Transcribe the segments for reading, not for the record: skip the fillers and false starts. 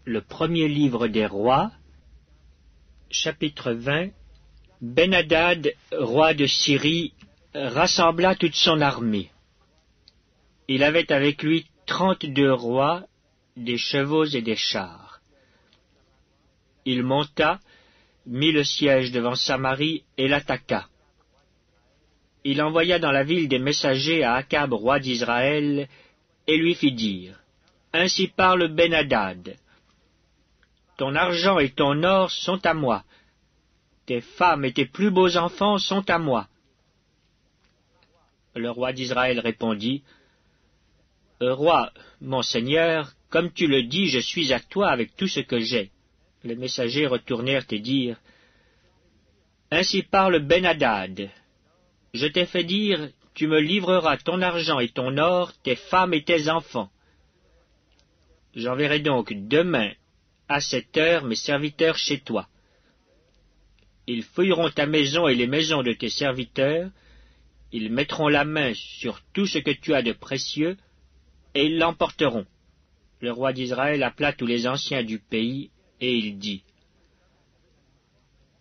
Le premier livre des rois, chapitre 20. Ben-Hadad, roi de Syrie, rassembla toute son armée. Il avait avec lui 32 rois, des chevaux et des chars. Il monta, mit le siège devant Samarie et l'attaqua. Il envoya dans la ville des messagers à Akab, roi d'Israël, et lui fit dire: Ainsi parle Ben-Hadad. Ton argent et ton or sont à moi. Tes femmes et tes plus beaux enfants sont à moi. Le roi d'Israël répondit: Roi, mon seigneur, comme tu le dis, je suis à toi avec tout ce que j'ai. Les messagers retournèrent et dirent: Ainsi parle Ben-Hadad. Je t'ai fait dire, tu me livreras ton argent et ton or, tes femmes et tes enfants. J'enverrai donc demain, à 7 heures, mes serviteurs chez toi. Ils fouilleront ta maison et les maisons de tes serviteurs, ils mettront la main sur tout ce que tu as de précieux, et ils l'emporteront. Le roi d'Israël appela tous les anciens du pays, et il dit: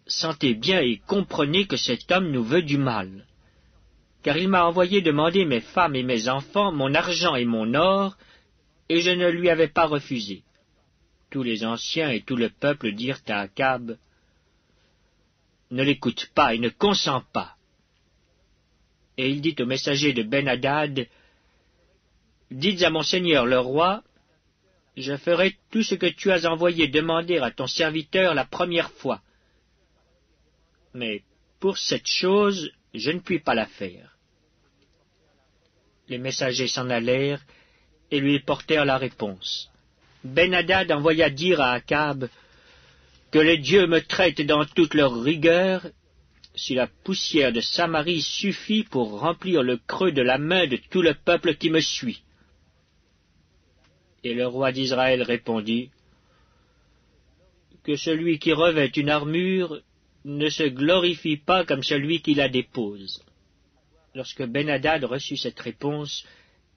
Sentez bien et comprenez que cet homme nous veut du mal, car il m'a envoyé demander mes femmes et mes enfants, mon argent et mon or, et je ne lui avais pas refusé. Tous les anciens et tout le peuple dirent à Akab: Ne l'écoute pas et ne consens pas. Et il dit au messager de Ben-Hadad: Dites à mon seigneur le roi, je ferai tout ce que tu as envoyé demander à ton serviteur la première fois. Mais pour cette chose, je ne puis pas la faire. Les messagers s'en allèrent et lui portèrent la réponse. Ben-Hadad envoya dire à Akab: Que les dieux me traitent dans toute leur rigueur, si la poussière de Samarie suffit pour remplir le creux de la main de tout le peuple qui me suit. Et le roi d'Israël répondit: Que celui qui revêt une armure ne se glorifie pas comme celui qui la dépose. Lorsque Ben-Hadad reçut cette réponse,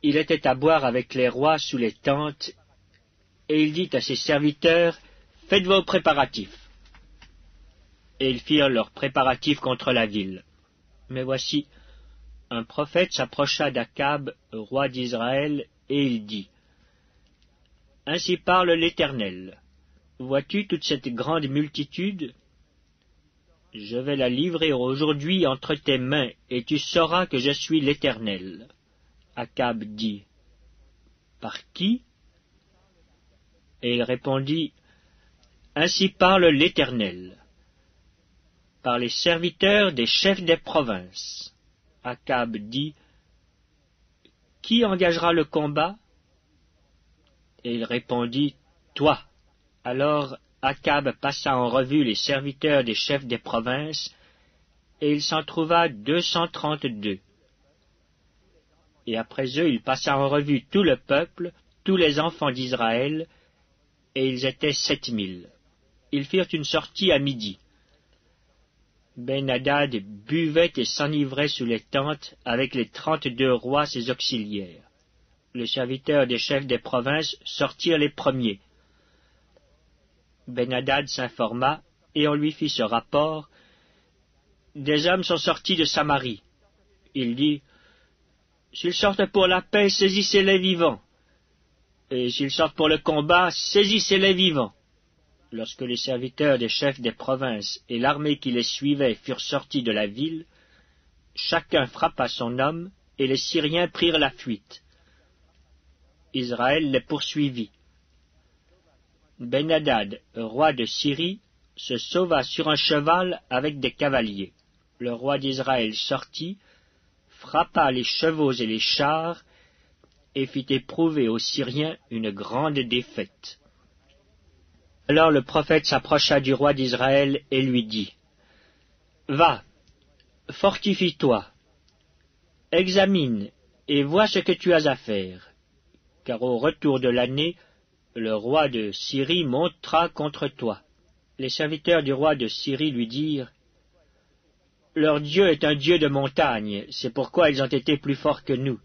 il était à boire avec les rois sous les tentes, et il dit à ses serviteurs: Faites vos préparatifs. Et ils firent leurs préparatifs contre la ville. Mais voici, un prophète s'approcha d'Akab, roi d'Israël, et il dit: Ainsi parle l'Éternel. Vois-tu toute cette grande multitude? Je vais la livrer aujourd'hui entre tes mains, et tu sauras que je suis l'Éternel. Akab dit: Par qui? Et il répondit: Ainsi parle l'Éternel. Par les serviteurs des chefs des provinces. Akab dit: Qui engagera le combat? Et il répondit: Toi. Alors Akab passa en revue les serviteurs des chefs des provinces, et il s'en trouva 232. Et après eux, il passa en revue tout le peuple, tous les enfants d'Israël, et ils étaient 7000. Ils firent une sortie à midi. Ben-Hadad buvait et s'enivrait sous les tentes avec les 32 rois ses auxiliaires. Les serviteurs des chefs des provinces sortirent les premiers. Ben-Hadad s'informa, et on lui fit ce rapport: Des hommes sont sortis de Samarie. Il dit: S'ils sortent pour la paix, saisissez-les vivants. Et s'ils sortent pour le combat, saisissez-les vivants. Lorsque les serviteurs des chefs des provinces et l'armée qui les suivait furent sortis de la ville, chacun frappa son homme, et les Syriens prirent la fuite. Israël les poursuivit. Ben-Hadad, roi de Syrie, se sauva sur un cheval avec des cavaliers. Le roi d'Israël sortit, frappa les chevaux et les chars, et fit éprouver aux Syriens une grande défaite. Alors le prophète s'approcha du roi d'Israël et lui dit: Va, fortifie-toi, examine et vois ce que tu as à faire, car au retour de l'année, le roi de Syrie montera contre toi. Les serviteurs du roi de Syrie lui dirent: Leur Dieu est un Dieu de montagne, c'est pourquoi ils ont été plus forts que nous.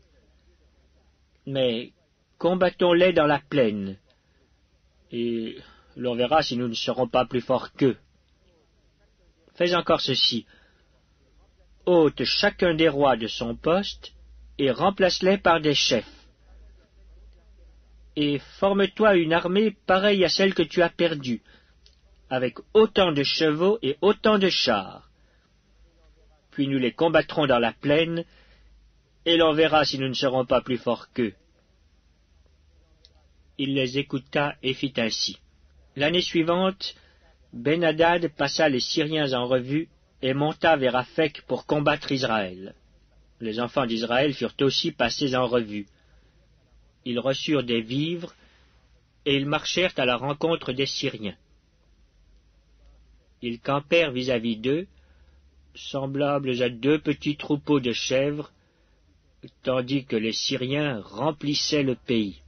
Mais combattons-les dans la plaine, et l'on verra si nous ne serons pas plus forts qu'eux. Fais encore ceci. Ôte chacun des rois de son poste, et remplace-les par des chefs. Et forme-toi une armée pareille à celle que tu as perdue, avec autant de chevaux et autant de chars. Puis nous les combattrons dans la plaine, et l'on verra si nous ne serons pas plus forts qu'eux. Il les écouta et fit ainsi. L'année suivante, Ben-Hadad passa les Syriens en revue et monta vers Aphek pour combattre Israël. Les enfants d'Israël furent aussi passés en revue. Ils reçurent des vivres, et ils marchèrent à la rencontre des Syriens. Ils campèrent vis-à-vis d'eux, semblables à deux petits troupeaux de chèvres, tandis que les Syriens remplissaient le pays.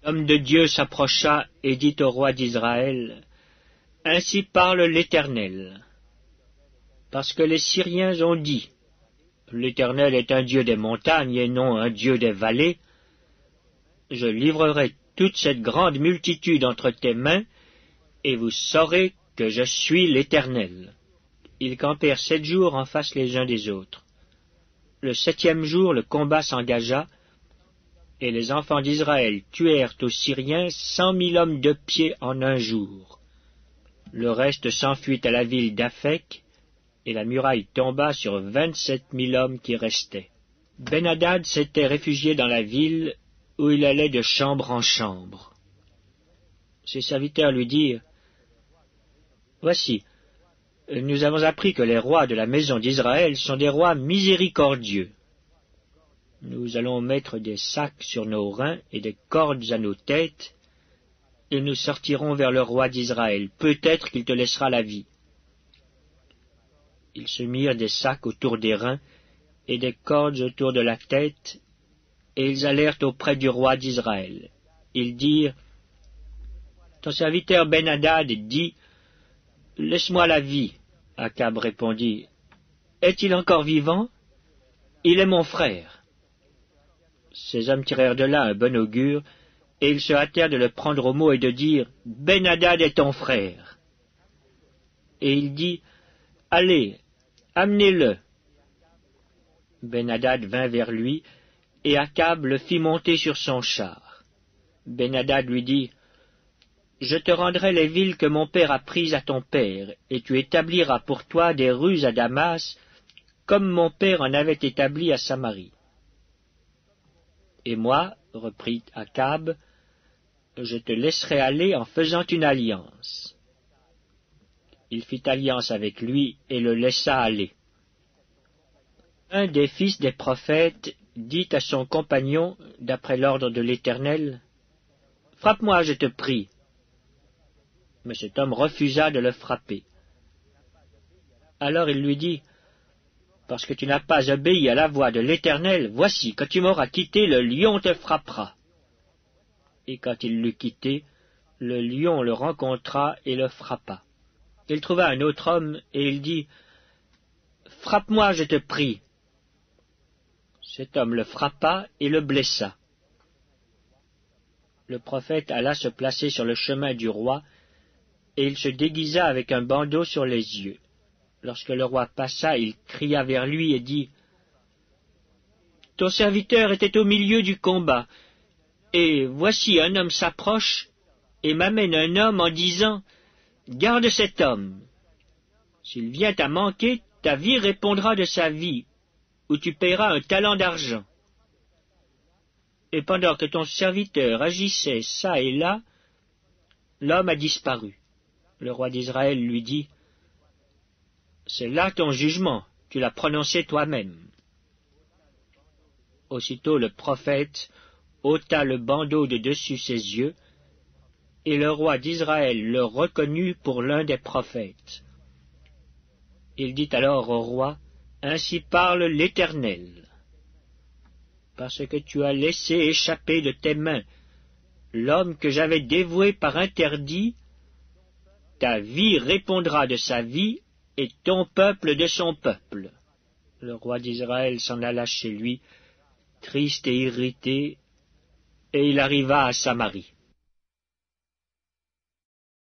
L'homme de Dieu s'approcha et dit au roi d'Israël, « Ainsi parle l'Éternel. Parce que les Syriens ont dit, « L'Éternel est un Dieu des montagnes et non un Dieu des vallées. » Je livrerai toute cette grande multitude entre tes mains, et vous saurez que je suis l'Éternel. Ils campèrent 7 jours en face les uns des autres. Le 7e jour, le combat s'engagea, et les enfants d'Israël tuèrent aux Syriens 100 000 hommes de pied en un jour. Le reste s'enfuit à la ville d'Aphek, et la muraille tomba sur 27 000 hommes qui restaient. Ben-Hadad s'était réfugié dans la ville, où il allait de chambre en chambre. Ses serviteurs lui dirent, « Voici, nous avons appris que les rois de la maison d'Israël sont des rois miséricordieux. Nous allons mettre des sacs sur nos reins et des cordes à nos têtes, et nous sortirons vers le roi d'Israël. Peut-être qu'il te laissera la vie. » Ils se mirent des sacs autour des reins et des cordes autour de la tête, et ils allèrent auprès du roi d'Israël. Ils dirent, « Ton serviteur Ben-Hadad dit, « Laisse-moi la vie. » Akab répondit, « Est-il encore vivant? Il est mon frère. » Ces hommes tirèrent de là un bon augure, et ils se hâtèrent de le prendre au mot et de dire, « Ben-Hadad est ton frère. » Et il dit, « Allez, amenez-le. » Ben-Hadad vint vers lui, et Akab le fit monter sur son char. Ben-Hadad lui dit, « Je te rendrai les villes que mon père a prises à ton père, et tu établiras pour toi des rues à Damas, comme mon père en avait établi à Samarie. » Et moi, reprit Akab, je te laisserai aller en faisant une alliance. Il fit alliance avec lui et le laissa aller. Un des fils des prophètes dit à son compagnon, d'après l'ordre de l'Éternel, « Frappe-moi, je te prie. » Mais cet homme refusa de le frapper. Alors il lui dit, « Parce que tu n'as pas obéi à la voix de l'Éternel, voici, quand tu m'auras quitté, le lion te frappera. » Et quand il l'eut quitté, le lion le rencontra et le frappa. Il trouva un autre homme, et il dit, « Frappe-moi, je te prie. » Cet homme le frappa et le blessa. Le prophète alla se placer sur le chemin du roi, et il se déguisa avec un bandeau sur les yeux. Lorsque le roi passa, il cria vers lui et dit, « Ton serviteur était au milieu du combat, et voici un homme s'approche et m'amène un homme en disant, « Garde cet homme. S'il vient à manquer, ta vie répondra de sa vie, ou tu paieras un talent d'argent. » Et pendant que ton serviteur agissait çà et là, l'homme a disparu. Le roi d'Israël lui dit, « C'est là ton jugement, tu l'as prononcé toi-même. » Aussitôt le prophète ôta le bandeau de dessus ses yeux, et le roi d'Israël le reconnut pour l'un des prophètes. Il dit alors au roi, « Ainsi parle l'Éternel. Parce que tu as laissé échapper de tes mains l'homme que j'avais dévoué par interdit, ta vie répondra de sa vie, et ton peuple de son peuple. » Le roi d'Israël s'en alla chez lui, triste et irrité, et il arriva à Samarie.